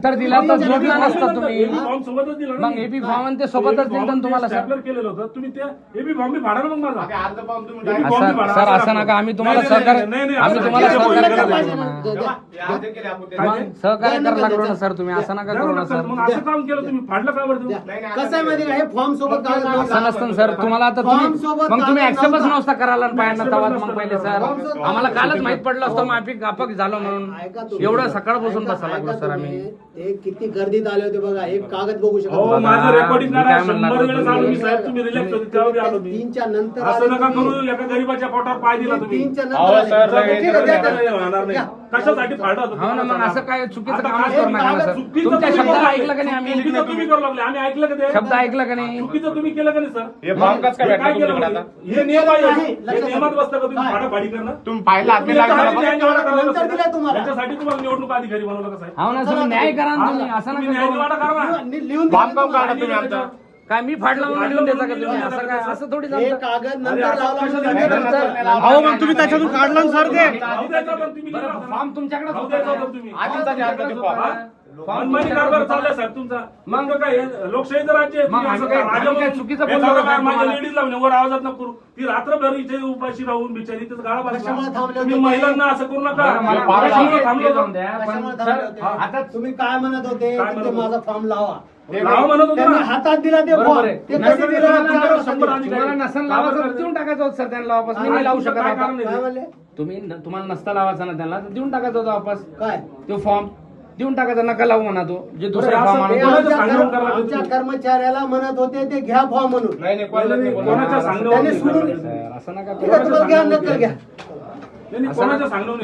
उत्तर दिलं तर जोडला नसता तुम्ही. फॉर्म सोबतच दिला ना मग एबी फॉर्म आणि ते सोबतच दिलं ना तुम्हाला सर. स्टॅपलर केलेलं होतं तुम्ही ते एबी फॉर्म मी भाडा मग माझा सर असं नका. आम्ही तुम्हाला सहकार्य आम्ही तुम्हाला सहकार्य करायला लागलो ना. सहकार्य करायला लागलो ना सर. तुम्ही असं नका करू ना सर. मग असं काम केलं तुम्ही फाडलं का बरं तुम्ही? कसं आहे माहिती का, हे फॉर्म सोबत असं नसतं सर. तुम्हाला आता तुम्ही मग तुम्ही ऍक्सेप्टच नव्हता करायला पाहिजे ना तवा मग पहिले सर. आम्हाला कालच माहित पडलं असतं माफिक गापक झालं म्हणून. एवढं सकाळपासून बसायला लागलो सर आम्ही. ते किती गर्दीत आले होते बघा. एक कागद बघू शकतो. हो माझं रेकॉर्डिंग करा. 100 वेळेस आलो मी साहेब. तुम्ही रिलॅक्स होते तेव्हा बी आलो मी. 3च्या नंतर असं नका करू. एका गरीबाच्या पोटावर पाय दिला तुम्ही. 3च्या नंतर होणार नाही. कशासाठी फाडा हो ना. मग असं काय चुकीचं कामच करू नका ना सर. तुमच्या शब्द ऐकलं का नाही आम्ही. चुकीचं तुम्ही करू लागले. आम्ही ऐकलं का ते शब्द ऐकलं का नाही. चुकीचं तुम्ही केलं का नाही सर? हे फॉर्म कसं काय हे भेटलं केलं तुमच्याकडे म्हणजे? आता? हे नियम आहे. हे नियमात बसतं का तुम्ही भाडाभाडी करणं? तुम्ही पाहिलं आदमी नंतर दिलाय तुम्हाला. त्याच्यासाठी तुम्हाला निवडणूक अधिकारी बनवलं का साहेब? हो ना सर. न्याय करा ना तुम्ही. असं तुम्ही नका न्यायनिवाडा करू. करा ना. लिहून फॉर्म काढून काढा तुम्ही आमचा. काय मी फाडला म्हणून लिहून देता का तुम्ही. असं काय असं थोडी हे चालतं. कागद नंतर अरे, असं लावला कशाला म्हणजे नंतर? नंतर. अहो, मग तुम्ही त्याच्यातून काढलं ना सर ते. राहू द्यायचा पण तुम्ही लिहिला होता ना. फॉर्म तुमच्याकडेच राहू होता द्यायचा ना. होता तुम्ही. आधीचा जे आता ते फॉर्म. हा? मनमानी कारभार चाललाय साहेब तुमचा. मग काय हे लोकशाहीचं राज्य आहे. मग तुम्ही असं आम्ही काय- राजा आम्ही काय म्हणून चुकीचं हे बोललो सगळं का काय माझ्या तुम्हाला? लेडीजला वर आवाजात नको करू. ती रात्रभर इथे उपाशी राहून बिचारी तिथं गाळा कशामुळे बसला. थांबले तुम्ही होते? महिलांना असं करू नका. बरं, मला- पाच- कशामुळे ते थांबलो जाऊन होतो? द्या. पण कशामुळे सर, थांबले होते? आता तुम्ही काय म्हणत होते काय की म्हणत ते होते? माझा फॉर्म लावा. लावा म्हणत होतो त्यांनी ना. हातात दिला ते बरोबर फॉर्म. आहे. ते नाही, कधी नाही, दिलं? नाही, तुम्हाला शंभर सांगितलं. तुम्हाला नसेल लावायचं तर देऊन टाकायचं होतं सर त्यांना वापस. मी नाही लावू शकत काय आता. कारण आहे? काय म्हणले? तुम्ही तुम्हाला नसता लावायचा ना त्यांना तर देऊन टाकायचा होता वापस. काय तो फॉर्म देऊन टाकायचा. नका लावू म्हणा तो. जे दुसरा बरं, फॉर्म असं आणून ते कोणाचं आमच्या सांगणं करायला आमच्या तुम्ही? कर्मचाऱ्याला म्हणत होते ते घ्या फॉर्म म्हणून. नाही नाही कोणाला नाही बोलणार. कोणाच्या सांगण्यावर त्यांनी नाही सोडून- करायचं. सर, असं नका ठीक आहे, करू. तुम्हाला घ्या नक्कल घ्या. नाही, कोणाच्या सांगण्यावर